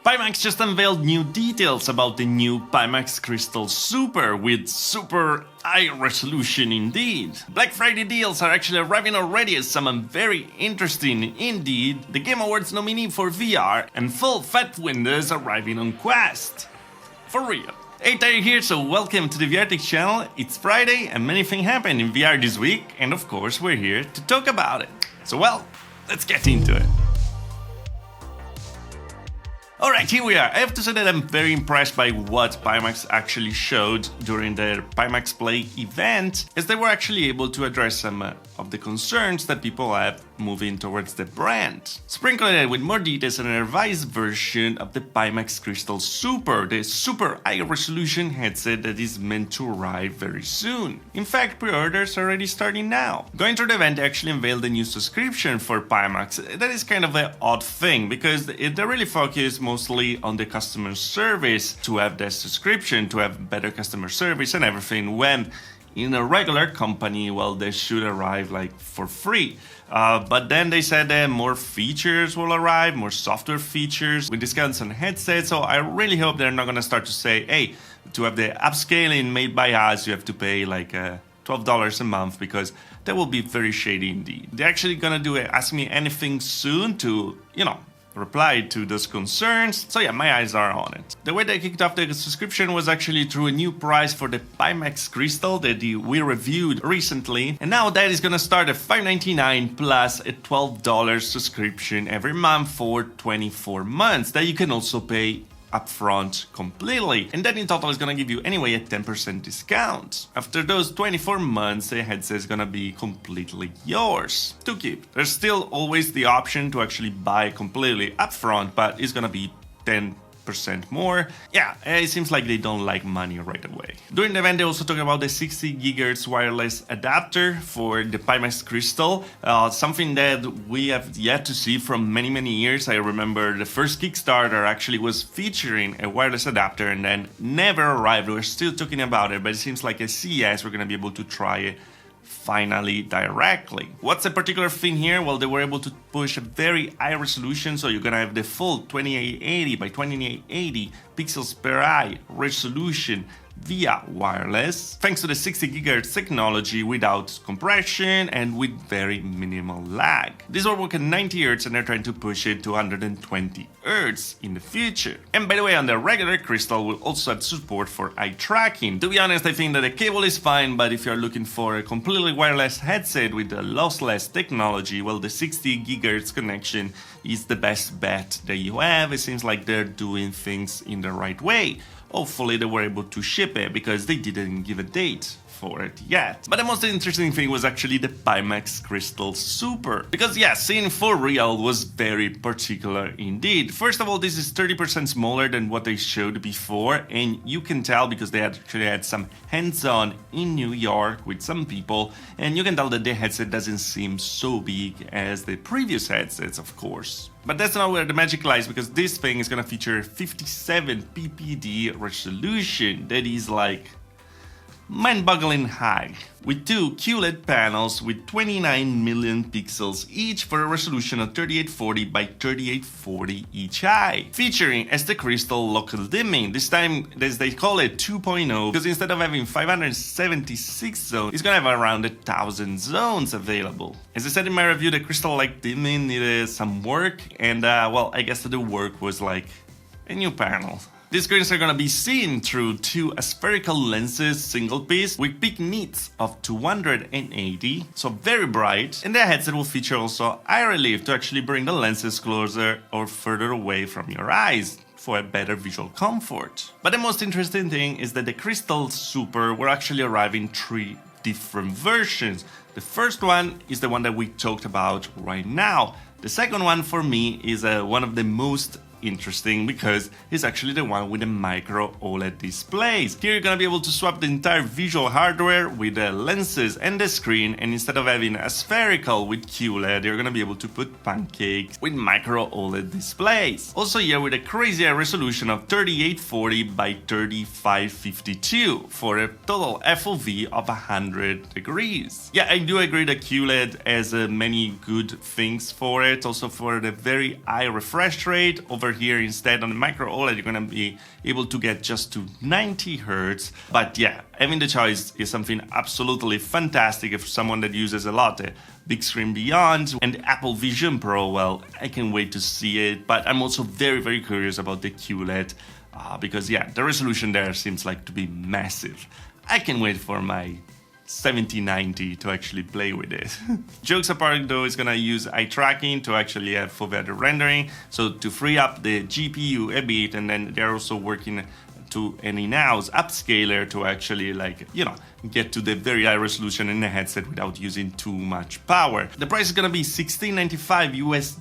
Pimax just unveiled new details about the new Pimax Crystal Super with super high resolution indeed. Black Friday deals are actually arriving already as some very interesting indeed. The Game Awards nominee for VR and full fat windows arriving on Quest. For real. Hey, Tyre here, so welcome to the VR channel. It's Friday and many things happened in VR this week, and of course we're here to talk about it. So well, let's get into it. Alright, here we are. I have to say that I'm very impressed by what Pimax actually showed during their Pimax Play event, as they were actually able to address some of the concerns that people have moving towards the brand. Sprinkling it with more details on a revised version of the Pimax Crystal Super, the super high resolution headset that is meant to arrive very soon. In fact, pre-orders are already starting now. Going through the event, they actually unveiled a new subscription for Pimax. That is kind of an odd thing, because they really focus mostly on the customer service to have that subscription, to have better customer service and everything, when in a regular company, well, they should arrive like for free. But then they said that more features will arrive, more software features with discounts on headsets. So I really hope they're not going to start to say, hey, to have the upscaling made by us, you have to pay like $12 a month, because that will be very shady indeed. They're actually going to do it, Ask Me Anything soon to, reply to those concerns. So yeah, my eyes are on it. The way they kicked off the subscription was actually through a new price for the Pimax Crystal that we reviewed recently. And now that is gonna start at $5.99 plus a $12 subscription every month for 24 months that you can also pay upfront completely, and that in total is gonna give you anyway a 10% discount. After those 24 months, the headset is gonna be completely yours to keep. There's still always the option to actually buy completely upfront, but it's gonna be 10% more. Yeah, it seems like they don't like money right away. During the event, they also talked about the 60 GHz wireless adapter for the Pimax Crystal, something that we have yet to see from many years. I remember the first Kickstarter actually was featuring a wireless adapter and then never arrived. We're still talking about it, but it seems like at CES we're gonna be able to try it finally directly. What's a particular thing here? Well, they were able to push a very high resolution, so you're gonna have the full 2880 by 2880 pixels per eye resolution via wireless, thanks to the 60 GHz technology without compression and with very minimal lag. This will work at 90 Hz and they're trying to push it to 120 Hz in the future. And by the way, on the regular Crystal will also have support for eye tracking. To be honest, I think that the cable is fine, but if you're looking for a completely wireless headset with a lossless technology, well, the 60 GHz connection is the best bet that you have. It seems like they're doing things in the right way. Hopefully they were able to ship it, because they didn't give a date for it yet. But the most interesting thing was actually the Pimax Crystal Super, because yeah, seeing for real was very particular indeed. First of all, this is 30% smaller than what they showed before, and you can tell because they actually had some hands-on in New York with some people, and you can tell that the headset doesn't seem so big as the previous headsets, of course. But that's not where the magic lies, because this thing is gonna feature 57 ppd resolution. That is like mind-boggling high, with two QLED panels with 29 million pixels each for a resolution of 3840 by 3840 each eye, featuring as the Crystal local dimming. This time, as they call it, 2.0, because instead of having 576 zones, it's gonna have around 1,000 zones available. As I said in my review, the Crystal-like dimming needed some work, and well, I guess the work was like a new panel. These screens are gonna be seen through two aspherical lenses, single piece, with peak nits of 280, so very bright, and the headset will feature also eye relief to actually bring the lenses closer or further away from your eyes for a better visual comfort. But the most interesting thing is that the Crystal Super will actually arrive in 3 different versions. The first one is the one that we talked about right now. The second one for me is one of the most interesting, because it's actually the one with the micro OLED displays. Here you're gonna be able to swap the entire visual hardware with the lenses and the screen, and instead of having a spherical with QLED, you're gonna be able to put pancakes with micro OLED displays. Also here with a crazy high resolution of 3840 by 3552 for a total FOV of 100 degrees. Yeah, I do agree that QLED has many good things for it, also for the very high refresh rate, over here instead on the micro OLED, you're gonna be able to get just to 90 Hz. But yeah, having the choice is something absolutely fantastic if someone that uses a lot the big screen beyond. And the Apple Vision Pro, well, I can't wait to see it, but I'm also very curious about the QLED because yeah, the resolution there seems like to be massive. I can't wait for my 7090 to actually play with it. Jokes apart though, it's gonna use eye tracking to actually have better rendering, so to free up the GPU a bit, and then they're also working to an in-house upscaler to actually, like, you know, get to the very high resolution in the headset without using too much power. The price is gonna be $16.95 US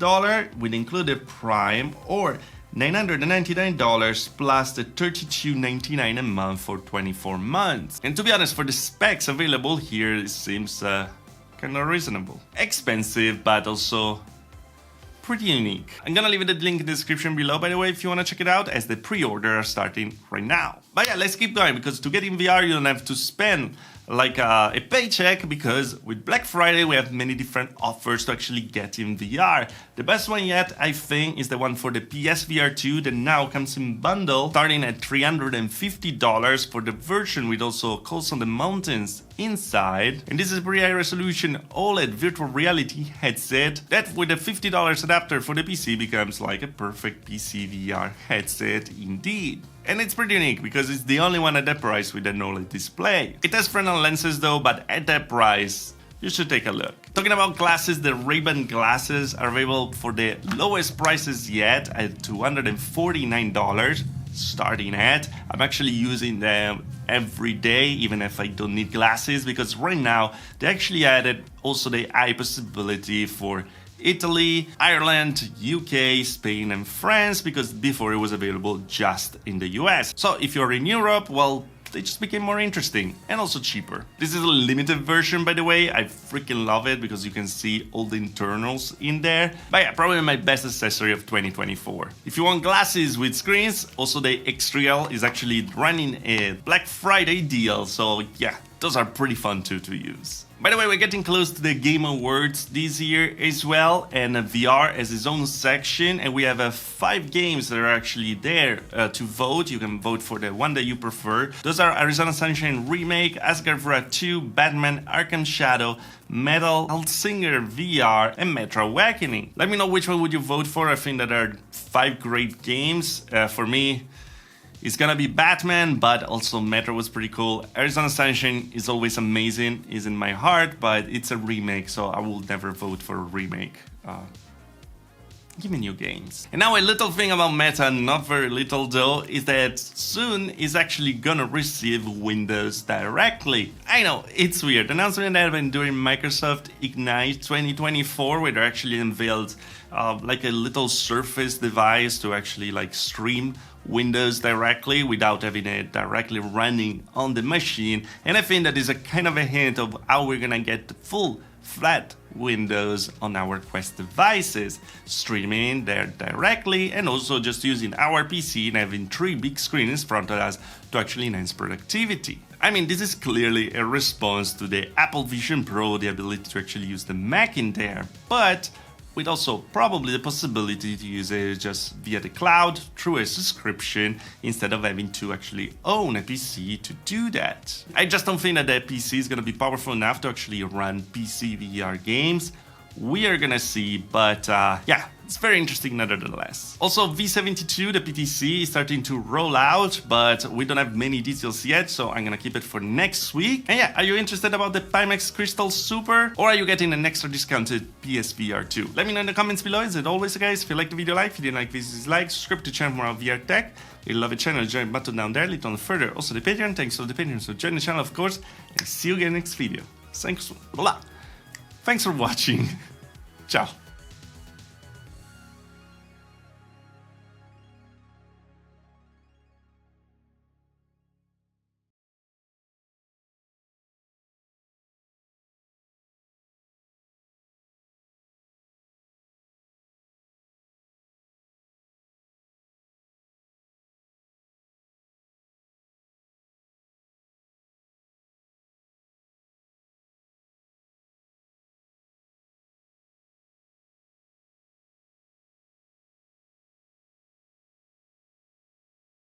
with included Prime, or $999 plus the $32.99 a month for 24 months. And to be honest, for the specs available here, it seems kind of reasonable. Expensive, but also pretty unique. I'm gonna leave the link in the description below, by the way, if you wanna check it out, as the pre-order are starting right now. But yeah, let's keep going, because to get in VR, you don't have to spend like a paycheck, because with Black Friday we have many different offers to actually get in VR. The best one yet, I think, is the one for the PSVR 2 that now comes in bundle, starting at $350 for the version with also Calls on the Mountains inside. And this is a pretty high resolution OLED virtual reality headset that, with a $50 adapter for the PC, becomes like a perfect PC VR headset indeed. And it's pretty unique because it's the only one at that price with an OLED display. It has Fresnel lenses though, but at that price, you should take a look. Talking about glasses, the Ray-Ban glasses are available for the lowest prices yet at $249 starting at. I'm actually using them every day, even if I don't need glasses, because right now they actually added also the eye possibility for Italy, Ireland, UK, Spain and France, because before it was available just in the US. So if you're in Europe, well, they just became more interesting and also cheaper. This is a limited version, by the way. I freaking love it because you can see all the internals in there. But yeah, probably my best accessory of 2024. If you want glasses with screens, also the X3L is actually running a Black Friday deal. So yeah, those are pretty fun too to use. By the way, we're getting close to the Game Awards this year as well, and VR has its own section, and we have 5 games that are actually there to vote. You can vote for the one that you prefer. Those are Arizona Sunshine Remake, Asgard 2, Batman Arkham Shadow, Metal Hellsinger VR, and Metro Awakening. Let me know which one would you vote for. I think that there are 5 great games. For me, it's gonna be Batman, but also Metro was pretty cool. Arizona Sunshine is always amazing, is in my heart, but it's a remake, so I will never vote for a remake. Give me new games. And now a little thing about Meta, not very little though, is that soon is actually gonna receive Windows directly. I know, it's weird. Announcement that happened during Microsoft Ignite 2024, where they actually unveiled like a little Surface device to actually like stream Windows directly without having it directly running on the machine. And I think that is a kind of a hint of how we're gonna get the full flat Windows on our Quest devices, streaming there directly, and also just using our PC and having 3 big screens in front of us to actually enhance productivity. I mean, this is clearly a response to the Apple Vision Pro, the ability to actually use the Mac in there, but with also probably the possibility to use it just via the cloud through a subscription instead of having to actually own a PC to do that. I just don't think that the PC is going to be powerful enough to actually run PC VR games. We are gonna see, but yeah, it's very interesting nevertheless. Also, V72, the PTC, is starting to roll out, but we don't have many details yet, so I'm gonna keep it for next week. And yeah, are you interested about the Pimax Crystal Super, or are you getting an extra discounted PSVR 2? Let me know in the comments below. As always, guys, if you like the video, like. If you didn't like, please dislike. Subscribe to the channel for more VR tech. If you love the channel, join button down there, little further. Also the Patreon, thanks to the Patreon, so join the channel, of course, and see you again next video. Thanks for watching. Ciao.